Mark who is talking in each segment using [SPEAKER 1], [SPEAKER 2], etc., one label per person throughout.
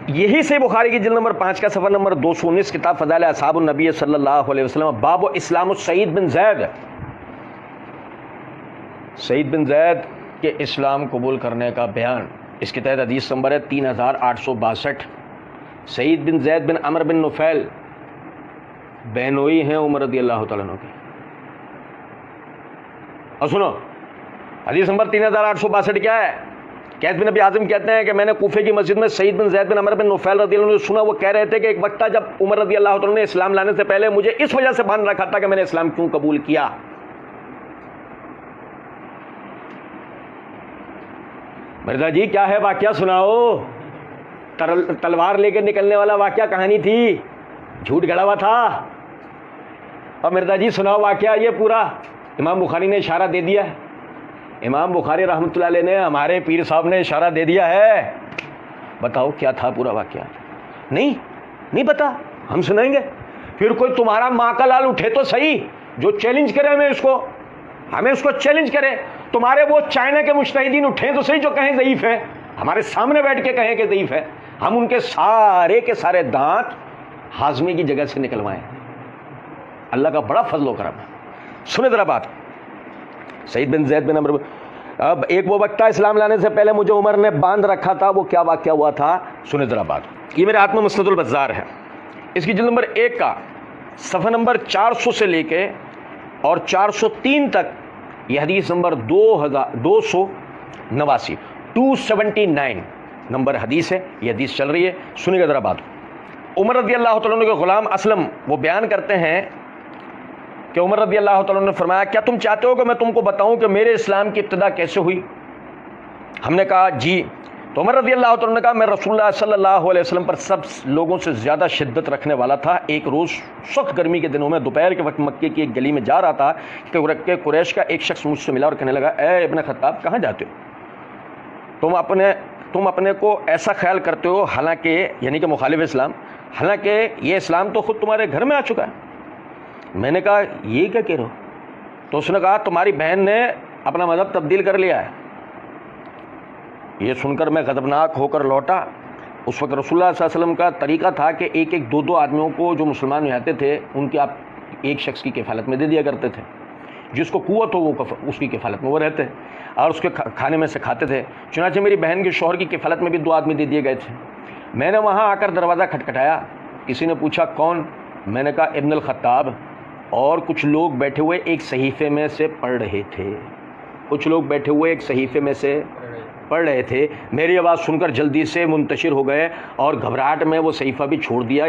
[SPEAKER 1] یہی سے بخاری کی جلد نمبر 5 کا صفحہ نمبر 219 کتاب فضائل اصحاب النبی صلی اللہ علیہ وسلم، باب اسلام سعید بن زید، سعید بن زید کے اسلام قبول کرنے کا بیان، اس کے تحت حدیث نمبر ہے 3862۔ سعید بن زید بن عمر بن نفیل بہنوئی ہیں عمر رضی اللہ تعالیٰ عنہ کی۔ اور سنو حدیث نمبر 3862 کیا ہے؟ قیس بن ابی حازم کہتے ہیں کہ میں نے کوفے کی مسجد میں سعید بن زید بن عمر بن نفیل رضی اللہ عنہ سنا، وہ کہہ رہے تھے کہ ایک وقت تھا جب عمر رضی اللہ تعالیٰ نے اسلام لانے سے پہلے مجھے اس وجہ سے باندھ رکھا تھا کہ میں نے اسلام کیوں قبول کیا۔ مرزا جی کیا ہے واقعہ سناؤ، تلوار لے کے نکلنے والا واقعہ کہانی تھی، جھوٹ گڑا ہوا تھا؟ اور مرزا جی سناؤ واقعہ یہ پورا، امام بخاری نے اشارہ دے دیا ہے، امام بخاری رحمۃ اللہ علیہ نے، ہمارے پیر صاحب نے اشارہ دے دیا ہے، بتاؤ کیا تھا پورا واقعہ؟ نہیں پتا، ہم سنائیں گے۔ پھر کوئی تمہارا ماں کا لال اٹھے تو صحیح، جو چیلنج کرے ہمیں اس کو چیلنج کرے۔ تمہارے وہ چائنا کے مجتہدین اٹھیں تو صحیح جو کہیں ضعیف ہے، ہمارے سامنے بیٹھ کے کہیں کہ ضعیف ہے، ہم ان کے سارے کے سارے دانت ہاضمے کی جگہ سے نکلوائیں۔ اللہ کا بڑا فضل و کرم ہے۔ سنیں ذرا بات، سعید بن زید بن عمر، اب ایک وہ وقت تھا اسلام لانے سے پہلے مجھے عمر نے باندھ رکھا تھا، وہ کیا واقعہ ہوا تھا؟ سنیں ذرا بات۔ یہ میرے ہاتھ میں مسند البزار ہے، اس کی جلد نمبر 1 کا صفحہ نمبر 400 سے لے کے اور 403 تک یہ حدیث نمبر 2289 279 نمبر حدیث ہے، یہ حدیث چل رہی ہے، سنیں گا ذرا بات۔ عمر رضی اللہ تعالیٰ عنہ کے غلام اسلم وہ بیان کرتے ہیں کہ عمر رضی اللہ تعالیٰ عنہ نے فرمایا کیا تم چاہتے ہو کہ میں تم کو بتاؤں کہ میرے اسلام کی ابتدا کیسے ہوئی؟ ہم نے کہا جی۔ تو عمر رضی اللہ تعالیٰ نے کہا میں رسول اللہ صلی اللہ علیہ وسلم پر سب لوگوں سے زیادہ شدت رکھنے والا تھا۔ ایک روز سخت گرمی کے دنوں میں دوپہر کے وقت مکے کی ایک گلی میں جا رہا تھا کہ قریش کا ایک شخص مجھ سے ملا اور کہنے لگا اے ابن خطاب کہاں جاتے ہو؟ تم اپنے کو ایسا خیال کرتے ہو حالانکہ یعنی کہ مخالف اسلام، حالانکہ یہ اسلام تو خود تمہارے گھر میں آ چکا ہے۔ میں نے کہا یہ کیا کہہ رہے ہو؟ تو اس نے کہا تمہاری بہن نے اپنا مذہب تبدیل کر لیا ہے۔ یہ سن کر میں غضبناک ہو کر لوٹا۔ اس وقت رسول اللہ صلی اللہ علیہ وسلم کا طریقہ تھا کہ ایک دو آدمیوں کو جو مسلمان ہو جاتے تھے ان کے آپ ایک شخص کی کفالت میں دے دیا کرتے تھے، جس کو قوت ہو وہ اس کی کفالت میں وہ رہتے اور اس کے کھانے میں سے کھاتے تھے۔ چنانچہ میری بہن کے شوہر کی کفالت میں بھی 2 آدمی دے دیے گئے تھے۔ میں نے وہاں آ کر دروازہ کھٹکھٹایا، کسی نے پوچھا کون؟ میں نے کہا ابن الخطاب، اور کچھ لوگ بیٹھے ہوئے ایک صحیفے میں سے پڑھ رہے تھے۔ میری آواز سن کر جلدی سے منتشر ہو گئے اور گھبراہٹ میں وہ صحیفہ بھی چھوڑ دیا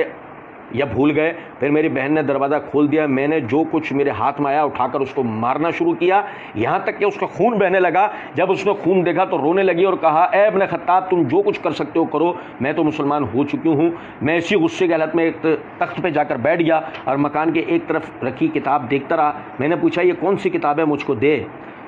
[SPEAKER 1] یا بھول گئے۔ پھر میری بہن نے دروازہ کھول دیا، میں نے جو کچھ میرے ہاتھ میں آیا اٹھا کر اس کو مارنا شروع کیا، یہاں تک کہ اس کا خون بہنے لگا۔ جب اس نے خون دیکھا تو رونے لگی اور کہا اے ابن خطاب تم جو کچھ کر سکتے ہو کرو، میں تو مسلمان ہو چکی ہوں۔ میں اسی غصے کی حالت میں ایک تخت پہ جا کر بیٹھ گیا اور مکان کے ایک طرف رکھی کتاب دیکھتا رہا۔ میں نے پوچھا یہ کون سی کتاب ہے، مجھ کو دے۔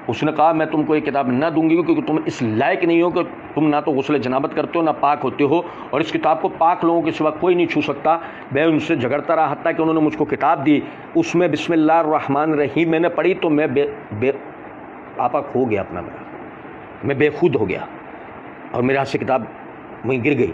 [SPEAKER 1] اس نے کہا میں تم کو یہ کتاب نہ دوں گی کیونکہ تم اس لائق نہیں ہو کہ تم نہ تو غسل جنابت کرتے ہو نہ پاک ہوتے ہو، اور اس کتاب کو پاک لوگوں کے سوا کوئی نہیں چھو سکتا۔ میں ان سے جھگڑتا رہا حتیٰ کہ انہوں نے مجھ کو کتاب دی، اس میں بسم اللہ الرحمن الرحیم میں نے پڑھی تو میں آپا کھو گیا، میں بے خود ہو گیا اور میرے ہاتھ سے کتاب وہیں گر گئی۔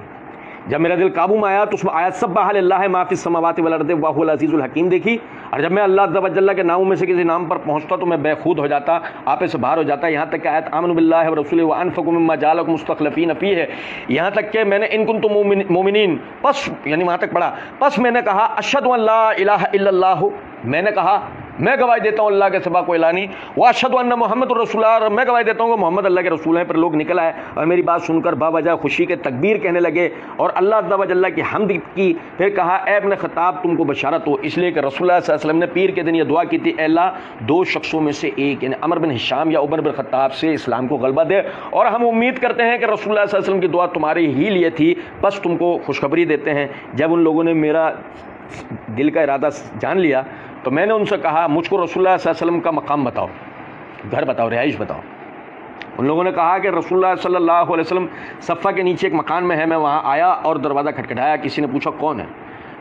[SPEAKER 1] جب میرا دل قابو میں آیا تو اس میں آیت سبح للہ ما فی السماوات والارض وہو العزیز الحکیم دیکھی، اور جب میں اللہ عز و جل کے ناموں میں سے کسی نام پر پہنچتا تو میں بے خود ہو جاتا، آپے سے باہر ہو جاتا، یہاں تک کہ آیت آمنوا باللہ ورسولہ وانفقوا مما جعلکم مستخلفین فیہ، یہاں تک کہ میں نے ان کنتم مومنین، پس یعنی وہاں تک پڑھا، پس میں نے کہا اشہد ان لا الہ الا اللہ، میں نے کہا میں گواہی دیتا ہوں اللہ کے سوا کوئی الہ نہیں، واشہد ان محمد رسول اللہ، اور میں گواہی دیتا ہوں کہ محمد اللہ کے رسول ہیں۔ پر لوگ نکل آئے اور میری بات سن کر باوجہ خوشی کے تکبیر کہنے لگے اور اللہ عز و جل کی حمد کی۔ پھر کہا اے ابن خطاب تم کو بشارت ہو، اس لیے کہ رسول اللہ صلی اللہ علیہ وسلم نے پیر کے دن یہ دعا کی تھی اے اللہ 2 شخصوں میں سے ایک یعنی عمر بن ہشام یا عمر بن خطاب سے اسلام کو غلبہ دے، اور ہم امید کرتے ہیں کہ رسول اللہ صلی اللہ علیہ وسلم کی دعا تمہارے ہی لیے تھی، بس تم کو خوشخبری دیتے ہیں۔ جب ان لوگوں نے میرا دل کا ارادہ جان لیا تو میں نے ان سے کہا مجھ کو رسول اللہ صلی اللہ علیہ وسلم کا مقام بتاؤ، گھر بتاؤ، رہائش بتاؤ۔ ان لوگوں نے کہا کہ رسول اللہ صلی اللہ علیہ وسلم صفہ کے نیچے ایک مکان میں ہے۔ میں وہاں آیا اور دروازہ کھٹکھٹایا، کسی نے پوچھا کون ہے؟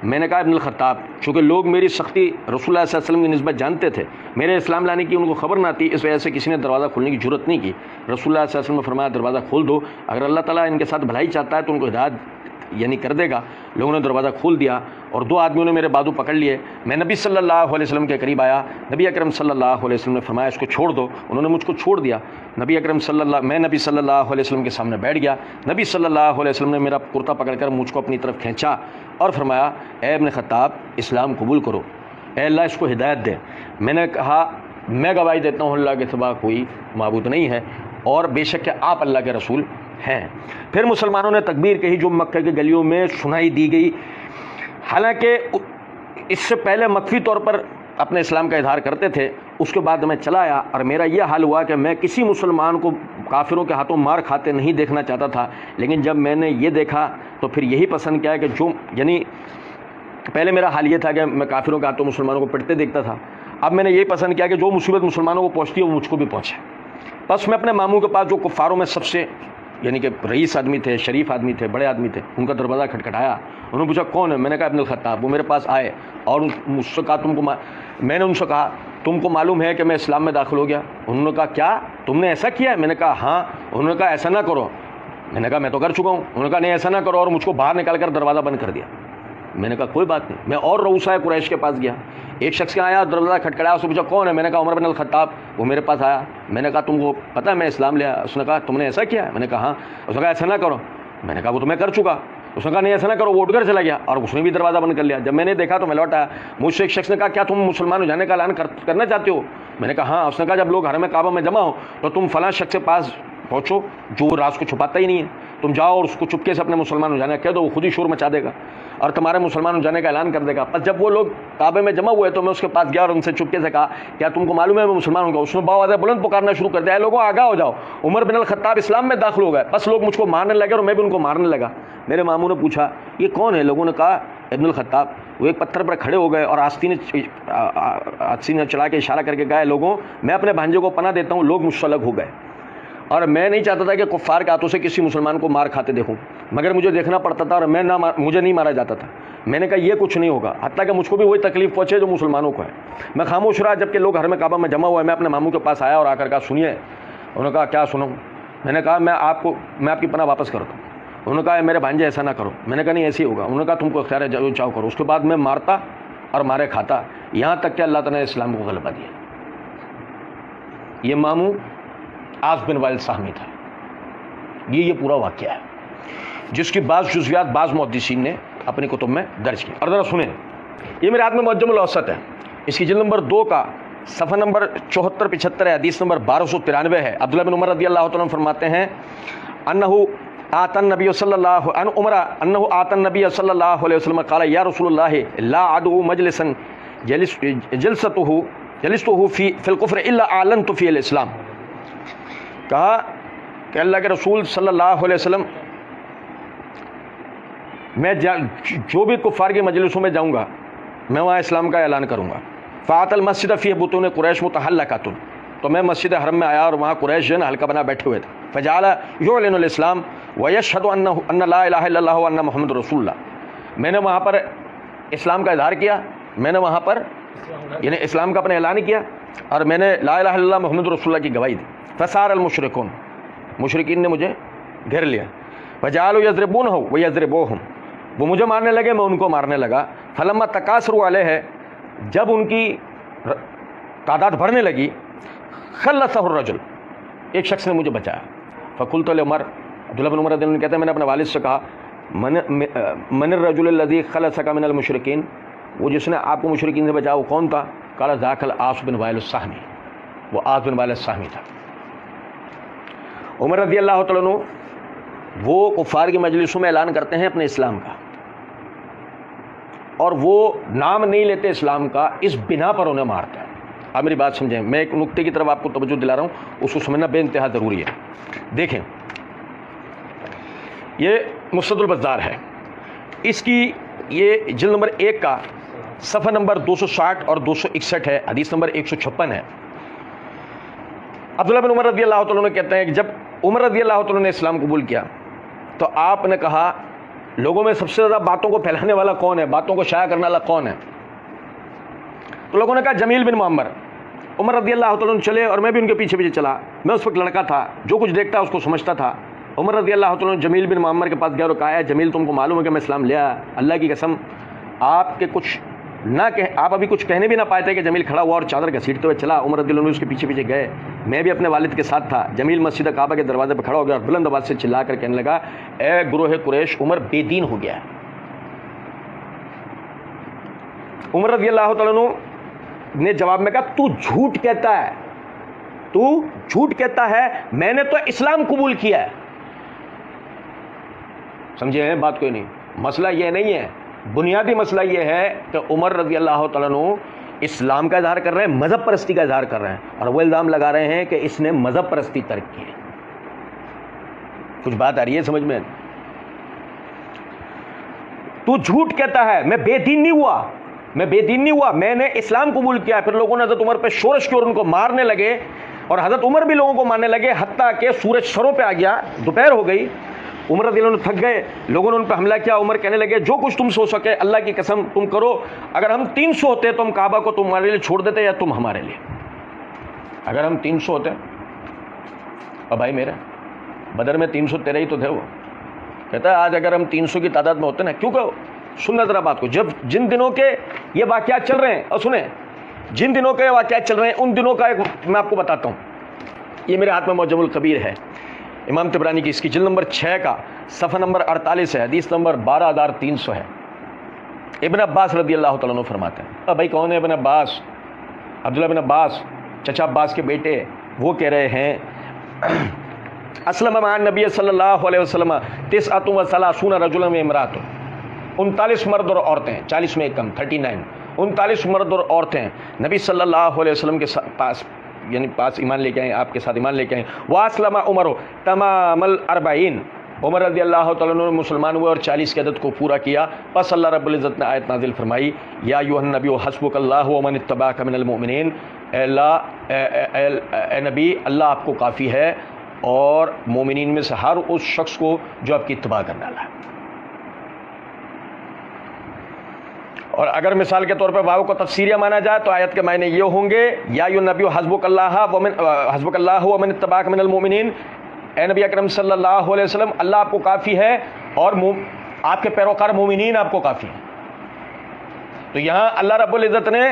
[SPEAKER 1] میں نے کہا ابن الخطاب۔ چونکہ لوگ میری سختی رسول اللہ صلی اللہ علیہ وسلم کی نسبت جانتے تھے، میرے اسلام لانے کی ان کو خبر نہ تھی، اس وجہ سے کسی نے دروازہ کھولنے کی جرت نہیں کی۔ رسول اللہ صلی اللہ علیہ وسلم نے فرمایا دروازہ کھول دو، اگر اللہ تعالیٰ ان کے ساتھ بھلائی چاہتا ہے تو ان کو یعنی کر دے گا. لوگوں نے دروازہ کھول دیا اور دو آدمیوں نے میرے بازو پکڑ لیے. میں نبی صلی اللہ علیہ وسلم کے قریب آیا. نبی اکرم صلی اللہ علیہ وسلم نے فرمایا اس کو چھوڑ دو. انہوں نے مجھ کو چھوڑ دیا. میں نبی صلی اللہ علیہ وسلم کے سامنے بیٹھ گیا. نبی صلی اللہ علیہ وسلم نے میرا کرتا پکڑ کر مجھ کو اپنی طرف کھینچا اور فرمایا اے ابن خطاب اسلام قبول کرو, اے اللہ اس کو ہدایت دے. میں نے کہا میں گواہی دیتا ہوں اللہ کے سوا کوئی معبود نہیں ہے اور بے شک کہ آپ اللہ کے رسول ہیں. پھر مسلمانوں نے تکبیر کہی جو مکہ کی گلیوں میں سنائی دی گئی. حالانکہ اس سے پہلے مخفی طور پر اپنے اسلام کا اظہار کرتے تھے. اس کے بعد میں چلا آیا اور میرا یہ حال ہوا کہ میں کسی مسلمان کو کافروں کے ہاتھوں مار کھاتے نہیں دیکھنا چاہتا تھا, لیکن جب میں نے یہ دیکھا تو پھر یہی پسند کیا کہ جو یعنی پہلے میرا حال یہ تھا کہ میں کافروں کے ہاتھوں مسلمانوں کو پٹتے دیکھتا تھا. اب میں نے یہی پسند کیا کہ جو مصیبت مسلمانوں کو پہنچتی ہے وہ مجھ کو بھی پہنچے. بس میں اپنے ماموں کے پاس جو کفاروں میں سب سے یعنی کہ رئیس آدمی تھے, شریف آدمی تھے, بڑے آدمی تھے, ان کا دروازہ کھٹکھٹایا. انہوں نے پوچھا کون ہے؟ میں نے کہا ابن الخطاب. وہ میرے پاس آئے اور مجھ سے کہا میں نے ان سے کہا تم کو معلوم ہے کہ میں اسلام میں داخل ہو گیا؟ انہوں نے کہا کیا تم نے ایسا کیا ہے؟ میں نے کہا ہاں. انہوں نے کہا ایسا نہ کرو. میں نے کہا میں تو کر چکا ہوں. انہوں نے کہا نہیں ایسا نہ کرو اور مجھ کو باہر نکال کر دروازہ بند کر دیا. میں نے کہا کوئی بات نہیں. میں اور رؤسائے قریش کے پاس گیا. ایک شخص کے آیا دروازہ کھٹکھٹایا, اس سے پوچھا کون ہے؟ میں نے کہا عمر بن الخطاب. وہ میرے پاس آیا. میں نے کہا تم کو پتہ ہے میں اسلام لیا؟ اس نے کہا تم نے ایسا کیا ہے؟ میں نے کہا ہاں. اس نے کہا ایسا نہ کرو. میں نے کہا وہ تو میں کر چکا. اس نے کہا نہیں ایسا نہ کرو. وہ اٹھ کر چلا گیا اور اس نے بھی دروازہ بند کر لیا. جب میں نے دیکھا تو میں لوٹ آیا. مجھ سے ایک شخص نے کہا کیا تم مسلمان ہو جانے کا اعلان کرنا چاہتے ہو؟ میں نے کہا ہاں. اس نے کہا جب لوگ حرم کعبہ میں جمع ہو تو تم فلاں شخص کے پاس پہنچو جو راز کو چھپاتا ہی نہیں ہے. تم جاؤ اور اس کو چپکے سے اپنے مسلمان ہو جانے کہہ دو, وہ خود ہی شور مچا دے گا اور تمہارے مسلمان ہو جانے کا اعلان کر دے گا. بس جب وہ لوگ کعبے میں جمع ہوئے تو میں اس کے پاس گیا اور ان سے چپکے سے کہا کیا تم کو معلوم ہے میں مسلمان ہوں گا؟ اس نے باوازہ بلند پکارنا شروع کر دیا لوگوں آگاہ ہو جاؤ, عمر بن الخطاب اسلام میں داخل ہو گئے. بس لوگ مجھ کو مارنے لگے اور میں بھی ان کو مارنے لگا. میرے ماموں نے پوچھا یہ کون ہے؟ لوگوں نے کہا ابن الخطاب. وہ ایک پتھر پر کھڑے ہو گئے اور آستین چلا کے اشارہ کر کے کہا لوگوں میں اپنے بھانجے کو پناہ دیتا ہوں. لوگ مجھ سے الگ ہو گئے اور میں نہیں چاہتا تھا کہ کفار کے ہاتھوں سے کسی مسلمان کو مار کھاتے دیکھوں, مگر مجھے دیکھنا پڑتا تھا اور مجھے نہیں مارا جاتا تھا. میں نے کہا یہ کچھ نہیں ہوگا, حتیٰ کہ مجھ کو بھی وہی تکلیف پہنچے جو مسلمانوں کو ہے. میں خاموش رہا جب کہ لوگ حرم کعبہ میں جمع ہوئے. میں اپنے ماموں کے پاس آیا اور آ کر کہا سنیے. انہوں نے کہا کیا سنوں؟ میں نے کہا میں آپ کی پناہ واپس کرتا ہوں. انہوں نے کہا میرے بھانجے ایسا نہ کرو. میں نے کہا نہیں ایسے ہی ہوگا. انہوں نے کہا تم کو اختیار ہے جو چاہو کرو. اس کے بعد میں مارتا اور مارے کھاتا یہاں تک کہ اللہ تعالیٰ نے اسلام کو غلبہ دیا. یہ ماموں عاص بن وائل سہمی تھا. یہ پورا واقعہ ہے جس کی بعض جزویات بعض محدثین نے اپنی کتب میں درج کی. اور ذرا سنیں, یہ میرے ہاتھ میں معجم الاوسط ہے. اس کی جلد نمبر 2 کا صفحہ نمبر 74-75 ہے, حدیث نمبر 1293 ہے. عبداللہ بن عمر رضی اللہ تعالیٰ فرماتے ہیں انہ آتا النبی صلی اللہ علیہ وسلم قال یا رسول اللہ لا ادعو مجلسا جلسته فی الکفر الا اعلنت فی الاسلام. کہا کہ اللہ کے رسول صلی اللہ علیہ وسلم میں جو بھی کفار کی مجلسوں میں جاؤں گا میں وہاں اسلام کا اعلان کروں گا. فات المسجد فی بطون قریش متحلقۃ. تو میں مسجد حرم میں آیا اور وہاں قریش جو ہے حلقہ بنا بیٹھے ہوئے تھے. فجعل یعلن الاسلام ویشهد ان لا الہ الا اللہ وان محمد رسول اللہ. میں نے وہاں پر اسلام کا اظہار کیا, میں نے وہاں پر یعنی اسلام کا اپنا اعلان کیا اور میں نے لا الہ الا اللہ محمد رسول اللہ کی گواہی دی. فصار المشرکون, مشرکین نے مجھے گھیر لیا. فجعلوا یضربونہ ویضربوہم, وہ مجھے مارنے لگے میں ان کو مارنے لگا. فلما تکاثروا علیہ, جب ان کی تعداد بڑھنے لگی, خلصہ الرجل, ایک شخص نے مجھے بچایا. فقلت لعمر, عبداللہ بن عمر کہتے ہیں میں نے اپنے والد سے کہا من الرجل الذی خلصک من المشرکین, وہ جس نے آپ کو مشرکین سے بچایا وہ کون تھا؟ قال ذاک العاص بن وائل السہمی, وہ عاص بن وائل السہمی تھا. عمر رضی اللہ تعالیٰ عنہ وہ کفار کی مجلسوں میں اعلان کرتے ہیں اپنے اسلام کا اور وہ نام نہیں لیتے اسلام کا, اس بنا پر انہیں مارتا ہے. آپ میری بات سمجھیں, میں ایک نقطے کی طرف آپ کو توجہ دلا رہا ہوں, اس کو سمجھنا بے انتہا ضروری ہے. دیکھیں یہ مسند البزار ہے, اس کی یہ جلد نمبر 1 کا صفحہ نمبر 260 اور 261 ہے, حدیث نمبر 156 ہے. عبداللہ بن عمر رضی اللہ تعالیٰ عنہ کہتے ہیں کہ جب عمر رضی اللہ تعالیٰ نے اسلام قبول کیا تو آپ نے کہا لوگوں میں سب سے زیادہ باتوں کو پھیلانے والا کون ہے, باتوں کو شائع کرنے والا کون ہے؟ تو لوگوں نے کہا جمیل بن معمر. عمر رضی اللہ تعالیٰ عنہ چلے اور میں بھی ان کے پیچھے پیچھے چلا. میں اس وقت لڑکا تھا, جو کچھ دیکھتا اس کو سمجھتا تھا. عمر رضی اللہ تعالیٰ نے جمیل بن معمر کے پاس گیا اور کہا ہے جمیل تم کو معلوم ہے کہ میں اسلام لیا؟ اللہ کی قسم آپ کے کچھ نہ کہ آپ ابھی کچھ کہنے بھی نہ پائے تھے کہ جمیل کھڑا ہوا اور چادر گھسیٹتے ہوئے چلا. عمر رضی اللہ عنہ اس کے پیچھے پیچھے گئے. میں بھی اپنے والد کے ساتھ تھا. جمیل مسجد کعبہ کے دروازے پہ کھڑا ہو گیا اور بلند آواز سے چلا کر کہنے لگا اے گروہ قریش عمر بے دین ہو گیا ہے. عمر رضی اللہ تعالیٰ عنہ نے جواب میں کہا تو جھوٹ کہتا ہے، تو جھوٹ کہتا ہے، میں نے تو اسلام قبول کیا ہے. سمجھے ہیں بات؟ کوئی نہیں. مسئلہ یہ نہیں ہے، بنیادی مسئلہ یہ ہے کہ عمر رضی اللہ تعالیٰ عنہ اسلام کا اظہار کر رہے ہیں، مذہب پرستی کا اظہار کر رہے ہیں، اور وہ الزام لگا رہے ہیں کہ اس نے مذہب پرستی ترک کی ہے. کچھ بات آ رہی ہے سمجھ میں؟ تو جھوٹ کہتا ہے، میں بے دین نہیں ہوا، میں بے دین نہیں ہوا، میں نے اسلام قبول کیا. پھر لوگوں نے حضرت عمر پہ شورش کی اور ان کو مارنے لگے، اور حضرت عمر بھی لوگوں کو مارنے لگے، حتیٰ کہ سورج سروں پہ آ گیا، دوپہر ہو گئی. عمر رضی اللہ عنہ تھک گئے، لوگوں نے ان پہ حملہ کیا. عمر کہنے لگے جو کچھ تم سے ہو سکے اللہ کی قسم تم کرو، اگر ہم 300 ہوتے تو ہم کعبہ کو تمہارے لیے چھوڑ دیتے یا تم ہمارے لیے. اگر ہم 300 ہوتے، اور بھائی میرے بدر میں 313 ہی تو تھے. وہ کہتا ہے آج اگر ہم 300 کی تعداد میں ہوتے نا، کیونکہ سننا ذرا بات کو، جب جن دنوں کے یہ واقعات چل رہے ہیں، اور سنیں جن دنوں کے واقعات چل رہے ہیں ان دنوں کا ایک میں آپ کو بتاتا ہوں. یہ میرے ہاتھ میں معجم الکبیر ہے، امام طبرانی کی، اس کی جلد نمبر 6 کا صفحہ نمبر 48 ہے، حدیث نمبر 12300 ہے. ابن عباس رضی اللہ تعالیٰ عنہ فرماتے ہیں. بھائی کون ہے ابن عباس؟ عبداللہ بن عباس، چچا عباس کے بیٹے. وہ کہہ رہے ہیں اسلم مع نبی صلی اللہ علیہ وسلم 39 رجلا و امرأۃ، 39 مرد اور عورتیں، 40 میں ایک کم 39، 39 مرد اور عورتیں نبی صلی اللہ علیہ وسلم کے پاس، یعنی پاس ایمان لے کے آئیں، آپ کے ساتھ ایمان لے کے آئیں. واسلم عمر تمام ال40، عمر رضی اللہ تعالیٰ عنہ مسلمان ہوئے اور 40 کی عدد کو پورا کیا. پس اللہ رب العزت نے آیت نازل فرمائی یا ایھا النبی حسبک اللہ ومن اتبعک من المؤمنین، اے اللہ اے نبی اللہ آپ کو کافی ہے اور مومنین میں سے ہر اس شخص کو جو آپ کی اتباع کرنے والا ہے. اور اگر مثال کے طور پر واو کو تفسیریہ مانا جائے تو آیت کے معنی یہ ہوں گے یا النبی حسبک اللہ ومن اتبعک من المؤمنین، اے نبی اکرم صلی اللہ علیہ وسلم اللہ آپ کو کافی ہے اور آپ کے پیروکار مومنین آپ کو کافی ہیں. تو یہاں اللہ رب العزت نے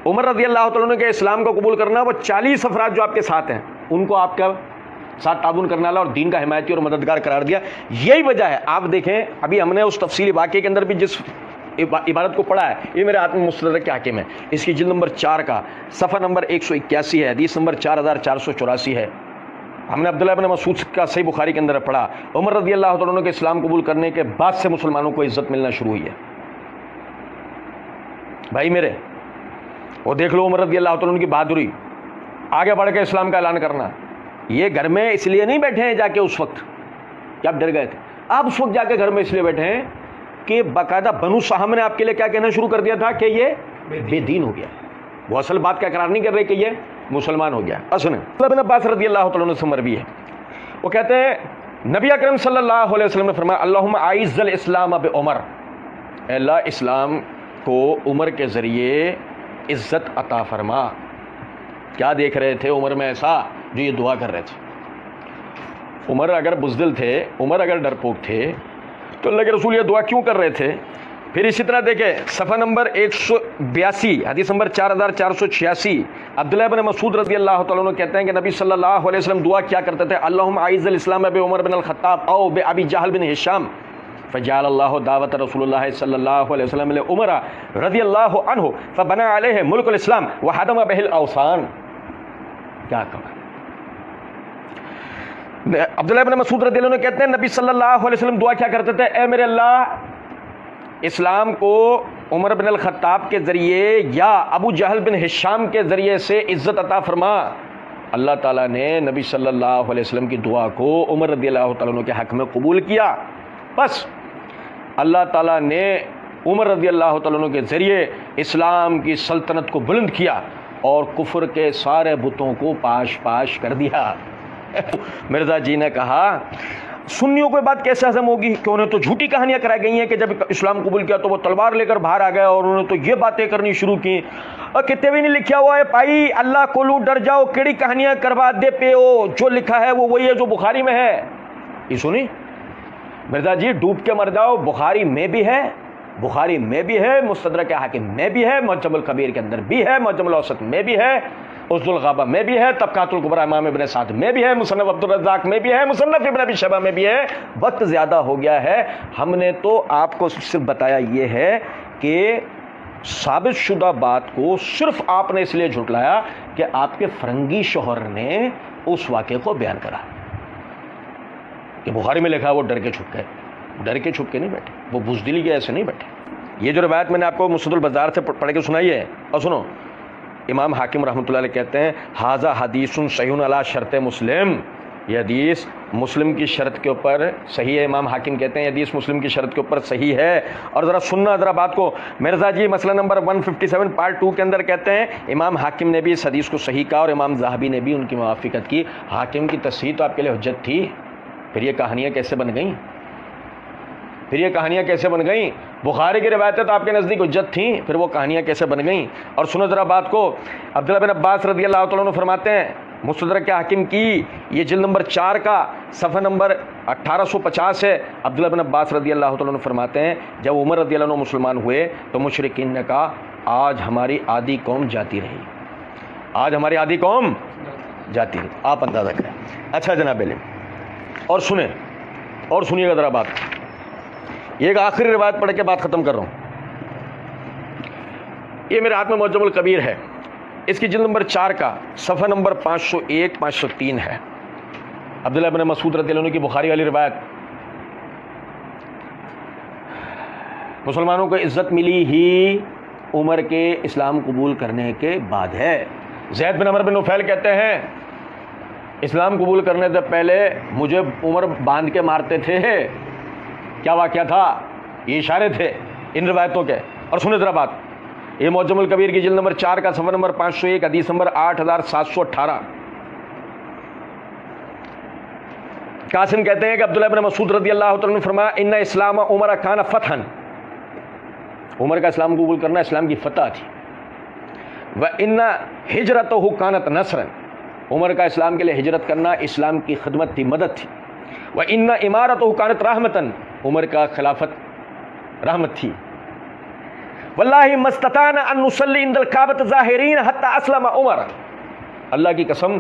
[SPEAKER 1] عمر رضی اللہ تعالیٰ عنہ کے اسلام کو قبول کرنا، وہ 40 افراد جو آپ کے ساتھ ہیں ان کو آپ کا ساتھ تعاون کرنے والا اور دین کا حمایتی اور مددگار قرار دیا. یہی وجہ ہے. آپ دیکھیں ابھی ہم نے اس تفصیلی واقعے کے اندر بھی جس عبارت کو پڑھا ہے، یہ میرے ہاتھ میں مستدرک کے حاکم ہے، اس کی جلد نمبر 4 کا صفحہ نمبر 181 ہے، حدیث نمبر 4484 ہے. ہم نے عبداللہ بن مسعود کا صحیح بخاری کے اندر پڑھا. عمر رضی اللہ تعالیٰ عنہ کے اسلام قبول کرنے کے بعد سے مسلمانوں کو عزت ملنا شروع ہوئی ہے. بھائی میرے وہ دیکھ لو عمر رضی اللہ تعالیٰ عنہ کی بہادری، آگے بڑھ کے اسلام کا اعلان کرنا. یہ گھر میں اس لیے نہیں بیٹھے ہیں جا کے اس وقت کہ آپ ڈر گئے تھے، آپ اس وقت جا کے گھر میں اس لیے بیٹھے ہیں کہ باقاعدہ بنو سہم نے آپ کے لیے کیا کہنا شروع کر دیا تھا کہ یہ بے دین ہو گیا. وہ اصل بات کا اقرار نہیں کر رہے کہ یہ مسلمان ہو گیا. اصل ابن عباس رضی اللہ تعالیٰ عنہ سے مروی ہے، وہ کہتے ہیں نبی اکرم صلی اللہ علیہ وسلم نے فرمایا اللہم اعز الاسلام بعمر، اے اللہ اسلام کو عمر کے ذریعے عزت عطا فرما. کیا دیکھ رہے تھے عمر میں ایسا جو یہ دعا کر رہے تھے؟ عمر اگر بزدل تھے، عمر اگر ڈرپوک تھے تو اللہ کے رسول یہ دعا کیوں کر رہے تھے؟ پھر اسی طرح دیکھیں صفحہ نمبر 182 حدیث نمبر 4486 عبداللہ بن مسعود رضی اللہ تعالیٰ عنہ کہتے ہیں کہ نبی صلی اللہ علیہ وسلم دعا کیا کرتے تھے اللہم اعز الاسلام بعمر بن الخطاب او بابی جہل بن ہشام فجعل اللہ دعوت رسول اللہ صلی اللہ علیہ وسلم لعمر رضی اللہ عنہ فبنى علیہ ملک الاسلام وحدم به الاوثان. کیا کہا عبداللہ بن مسعود رضی اللہ عنہ کہتے ہیں نبی صلی اللہ علیہ وسلم دعا کیا کرتے تھے اے میرے اللہ اسلام کو عمر بن الخطاب کے ذریعے یا ابو جہل بن ہشام کے ذریعے سے عزت عطا فرما. اللہ تعالیٰ نے نبی صلی اللہ علیہ وسلم کی دعا کو عمر رضی اللہ تعالیٰ عنہ کے حق میں قبول کیا. بس اللہ تعالیٰ نے عمر رضی اللہ تعالیٰ عنہ کے ذریعے اسلام کی سلطنت کو بلند کیا اور کفر کے سارے بتوں کو پاش پاش کر دیا. مرزا جی نے کہا سنیوں کو بات کیسے ہضم ہوگی کہ انہیں تو جھوٹی کہانیاں کرائی گئی ہیں کہ جب اسلام قبول کیا تو وہ تلوار لے کر باہر آ گئے اور انہوں نے تو یہ باتیں کرنی شروع کی. اور کتنے بھی نہیں لکھا ہوا ہے پائی اللہ کو لو ڈر جاؤ کیڑی کہانیاں کروا دے پیو، جو لکھا ہے وہ وہی ہے جو بخاری میں ہے. یہ سنی مرزا جی ڈوب کے مر جاؤ، بخاری میں بھی ہے، بخاری میں بھی ہے، مستدرک حاکم میں بھی ہے، معجم الکبیر کے اندر بھی ہے، معجم الاوسط میں بھی ہے، اسد الغابہ میں بھی ہے، طبقات الکبریٰ امام ابن سعد میں بھی ہے، مصنف عبدالرزاق میں بھی ہے، مصنف ابن ابی شیبہ میں بھی ہے۔ وقت زیادہ ہو گیا ہے، ہم نے تو آپ کو صرف بتایا یہ ہے کہ ثابت شدہ بات کو صرف آپ نے اس لیے جھٹلایا کہ آپ کے فرنگی شوہر نے اس واقعے کو بیان کرا کہ بخاری میں لکھا وہ ڈر کے چھپ گئے۔ ڈر کے چھپ کے نہیں بیٹھے، وہ بزدلی کے ایسے نہیں بیٹھے۔ یہ جو روایت میں نے آپ کو مسند البزار سے پڑھ کے سنائی ہے، اور سنو، امام حاکم رحمۃ اللہ علیہ کہتے ہیں ھذا حدیث صحیح علی شرط مسلم، یہ حدیث مسلم کی شرط کے اوپر صحیح ہے۔ امام حاکم کہتے ہیں یہ حدیث مسلم کی شرط کے اوپر صحیح ہے۔ اور ذرا سننا ذرا بات کو، مرزا جی مسئلہ نمبر 157 پارٹ 2 کے اندر کہتے ہیں امام حاکم نے بھی اس حدیث کو صحیح کہا اور امام ذہبی نے بھی ان کی موافقت کی۔ حاکم کی تصحیح تو آپ کے لیے حجت تھی، پھر یہ کہانیاں کیسے بن گئیں؟ پھر یہ کہانیاں کیسے بن گئیں؟ بخاری کی روایتیں تو آپ کے نزدیک حجت تھیں، پھر وہ کہانیاں کیسے بن گئیں؟ اور سنو ذرا بات کو، عبداللہ بن عباس رضی اللہ تعالیٰ عنہ فرماتے ہیں مستدرک حاکم کی یہ جلد نمبر 4 کا صفحہ نمبر 1850 ہے۔ عبداللہ بن عباس رضی اللہ تعالیٰ عنہ فرماتے ہیں جب عمر رضی اللہ عنہ مسلمان ہوئے تو مشرکین نے کہا آج ہماری آدھی قوم جاتی رہی، آج ہماری آدھی قوم جاتی رہی۔ آپ اندازہ کریں۔ اچھا جناب علی، اور سنیں اور سنیے گا ذرا بات، یہ ایک آخری روایت پڑھ کے بات ختم کر رہا ہوں۔ یہ میرے ہاتھ میں معجم الکبیر ہے، اس کی جلد نمبر 4 کا صفحہ نمبر 501 503 ہے۔ عبداللہ بن مسعود رضی اللہ عنہ کی بخاری والی روایت، مسلمانوں کو عزت ملی ہی عمر کے اسلام قبول کرنے کے بعد ہے۔ زید بن عمر بن نفیل کہتے ہیں اسلام قبول کرنے سے پہلے مجھے عمر باندھ کے مارتے تھے۔ کیا واقعہ تھا؟ یہ اشارے تھے ان روایتوں کے۔ اور سنیں ذرا بات، یہ معجم الکبیر کی جلد نمبر 4 کا صفحہ نمبر 501 حدیث نمبر 8718۔ قاسم کہتے ہیں کہ عبداللہ بن مسعود رضی اللہ تعالیٰ نے فرمایا ان اسلام عمر کان فتحا، عمر کا اسلام قبول کرنا اسلام کی فتح تھی۔ وان ہجرتہ کانت نصرا، عمر کا اسلام کے لیے ہجرت کرنا اسلام کی خدمت تھی، مدد تھی۔ وان امارتہ کانت رحمتا، عمر کا خلافت رحمت تھی۔ واللہ ما استطعنا ان نصلی عند الکعبۃ ظاہرین حتی اسلم عمر، اللہ کی قسم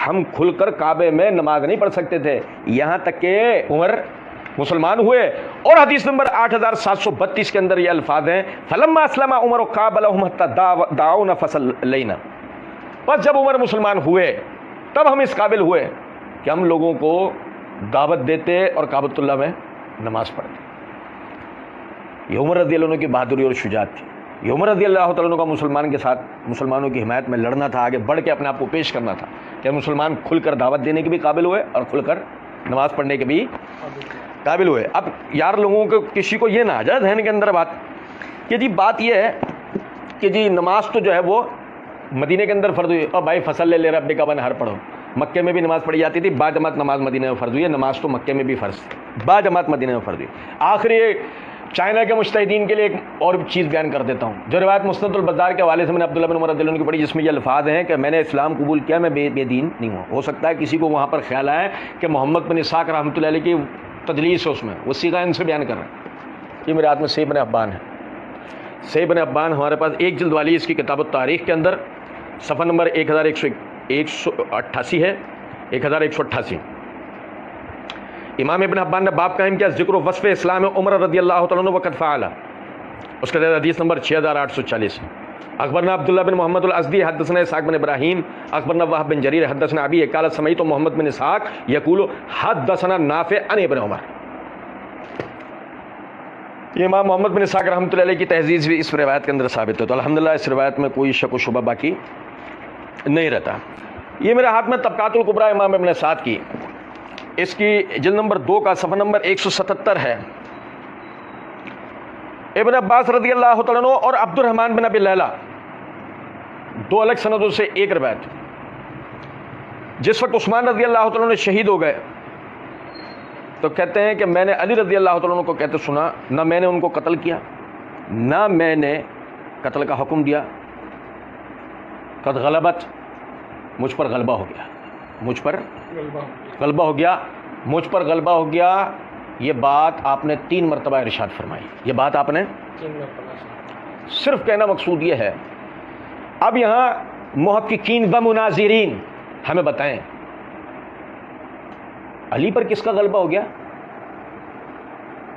[SPEAKER 1] ہم کھل کر کعبے میں نماز نہیں پڑھ سکتے تھے یہاں تک کہ عمر مسلمان ہوئے۔ اور حدیث نمبر 8732 کے اندر یہ الفاظ ہیں فلما اسلم عمر قابلهم حتى دعونا فصلینا، بس جب عمر مسلمان ہوئے تب ہم اس قابل ہوئے کہ ہم لوگوں کو دعوت دیتے اور کعبۃ اللہ میں نماز پڑھتے۔ یہ عمر رضی اللہ عنہ کی بہادری اور شجاعت تھی۔ یہ عمر رضی اللہ تعالیٰ عنہ کا مسلمان کے ساتھ مسلمانوں کی حمایت میں لڑنا تھا، آگے بڑھ کے اپنے آپ کو پیش کرنا تھا کہ مسلمان کھل کر دعوت دینے کے بھی قابل ہوئے اور کھل کر نماز پڑھنے کے بھی قابل ہوئے۔ اب یار لوگوں کو کسی کو یہ نہ آ جائے ذہن کے اندر بات کہ جی بات یہ ہے کہ جی نماز تو جو ہے وہ مدینے کے اندر فرض ہوئی، اور بھائی فصل لے ربک ونحر پڑھو، مکے میں بھی نماز پڑھی جاتی تھی، با جماعت نماز مدینے میں فرض ہوئی ہے، نماز تو مکے میں بھی فرض تھی، با جماعت مدینے میں فرض ہوئی۔ آخری چائنا کے مجتہدین کے لیے ایک اور چیز بیان کر دیتا ہوں، جو روایت مسند البزار کے حوالے سے میں نے عبداللہ بن عمر رضی اللہ عنہ کی پڑھی، جس میں یہ الفاظ ہیں کہ میں نے اسلام قبول کیا، میں بے دین نہیں ہوں۔ ہو سکتا ہے کسی کو وہاں پر خیال آئے کہ محمد بن اسحاق رحمۃ اللہ علیہ کی تدلیس ہے، اس میں وہ سیغہ ان سے بیان کر رہے ہیں۔ یہ میرے ہاتھ میں صحیح بن حبان ہے، صحیح بن حبان ہمارے پاس ایک جلد والی اس کی کتاب التاریخ کے اندر صفحہ نمبر 1188 ہے، 1188۔ امام ابن حبان نے باب قائم کیا ذکر و وصف اسلام عمر رضی اللہ تعالیٰ عنہ وقت فعلا، اس کے تحت حدیث نمبر 6840۔ اخبرنا عبداللہ بن محمد الازدی حدثنا اسحاق بن ابراہیم اخبرنا وہب بن جریر حدثنا ابی قال سمعت محمد بن اسحاق یقول حدثنا نافع عن ابن عمر۔ یہ امام محمد بن اسحاق رحمۃ اللہ علیہ کی تہذیب بھی اس روایت کے اندر ثابت ہے، تو الحمدللہ اس روایت میں کوئی شک و شبہ باقی نہیں رہتا۔ یہ میرے ہاتھ میں طبقات الکبریٰ امام ابن سعد کی، اس کی جلد نمبر 2 کا صفحہ نمبر 177 ہے۔ ابن عباس رضی اللہ تعالیٰ عنہ اور عبد الرحمن بن ابی لیلہ، دو الگ سندوں سے ایک روایت۔ جس وقت عثمان رضی اللہ تعالیٰ عنہ شہید ہو گئے تو کہتے ہیں کہ میں نے علی رضی اللہ تعالیٰ عنہ کو کہتے سنا، نہ میں نے ان کو قتل کیا نہ میں نے قتل کا حکم دیا، قد غلبت، مجھ پر غلبہ ہو گیا، مجھ پر غلبہ ہو گیا، مجھ پر غلبہ ہو گیا، یہ بات آپ نے 3 مرتبہ ارشاد فرمائی، یہ بات آپ نے
[SPEAKER 2] 3 مرتبہ،
[SPEAKER 1] صرف کہنا مقصود یہ ہے۔ اب یہاں محققین و مناظرین ہمیں بتائیں علی پر کس کا غلبہ ہو گیا؟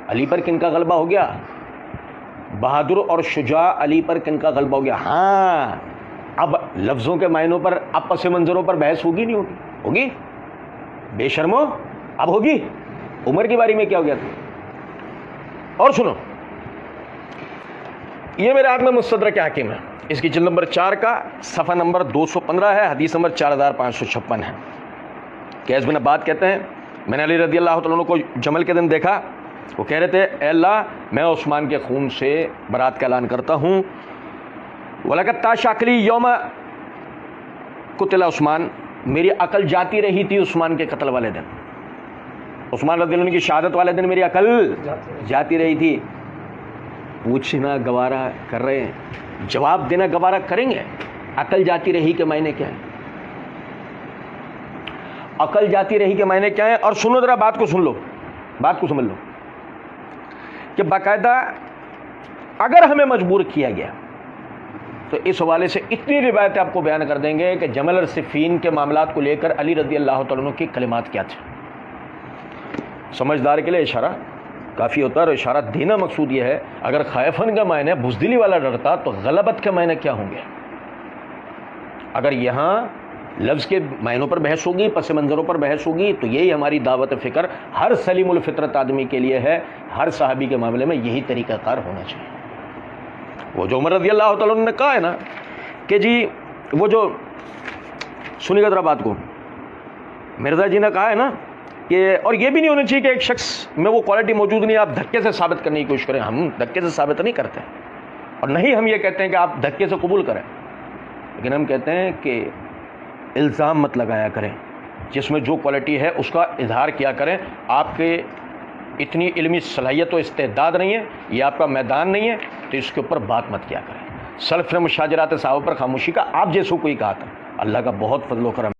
[SPEAKER 1] علی پر کن کا غلبہ ہو گیا؟ بہادر اور شجاع علی پر کن کا غلبہ ہو گیا؟ ہاں، اب لفظوں کے معنوں پر، اب پس منظروں پر بحث ہوگی نہیں ہوگی؟ ہوگی بے شرمو، اب ہوگی۔ عمر کی باری میں کیا ہو گیا تھا؟ اور سنو، یہ میرے ہاتھ میں مستدرک حاکم ہے، اس کی جلد نمبر 4 کا صفحہ نمبر 215 ہے، حدیث نمبر 4556 ہے۔ کیس بن عباد کہتے ہیں میں نے علی رضی اللہ تعالیٰ عنہ کو جمل کے دن دیکھا، وہ کہہ رہے تھے اے اللہ میں عثمان کے خون سے برات کا اعلان کرتا ہوں، وَلَقَدْ طَاشَ عَقْلِي یوم قُتِلَ عثمان، میری عقل جاتی رہی تھی عثمان کے قتل والے دن، عثمان رضی اللہ عنہ کی شہادت والے دن میری عقل جاتی رہی تھی۔ پوچھنا گوارا کر رہے ہیں، جواب دینا گوارا کریں گے؟ عقل جاتی رہی کے معنی کیا ہیں؟ عقل جاتی رہی کے معنی کیا ہیں؟ اور سنو ذرا بات کو سن لو، بات کو سمجھ لو کہ باقاعدہ اگر ہمیں مجبور کیا گیا تو اس حوالے سے اتنی روایتیں آپ کو بیان کر دیں گے کہ جمل اور صفین کے معاملات کو لے کر علی رضی اللہ تعالیٰ عنہ کی کلمات کیا تھے۔ سمجھدار کے لیے اشارہ کافی ہوتا ہے، اور اشارہ دینا مقصود یہ ہے اگر خائفن کا معنی بزدلی والا ڈرتا تو غلبت کے معنی کیا ہوں گے؟ اگر یہاں لفظ کے معنوں پر بحث ہوگی، پس منظروں پر بحث ہوگی، تو یہی ہماری دعوت فکر ہر سلیم الفطرت آدمی کے لیے ہے، ہر صحابی کے معاملے میں یہی طریقہ کار ہونا چاہیے۔ وہ جو عمر رضی اللہ تعالیٰ عنہ نے کہا ہے نا کہ جی وہ جو سنی گا ذرا بات کو، مرزا جی نے کہا ہے نا کہ، اور یہ بھی نہیں ہونا چاہیے کہ ایک شخص میں وہ کوالٹی موجود نہیں، آپ دھکے سے ثابت کرنے کی کوشش کریں۔ ہم دھکے سے ثابت نہیں کرتے، اور نہیں ہم یہ کہتے ہیں کہ آپ دھکے سے قبول کریں، لیکن ہم کہتے ہیں کہ الزام مت لگایا کریں، جس میں جو کوالٹی ہے اس کا اظہار کیا کریں۔ آپ کے اتنی علمی صلاحیت و استعداد نہیں ہے، یہ آپ کا میدان نہیں ہے، تو اس کے اوپر بات مت کیا کریں۔ سلف نے مشاجرات صحابہ پر خاموشی کا آپ جیسوں کو ہی کہا تھا۔ اللہ کا بہت فضل و کرم۔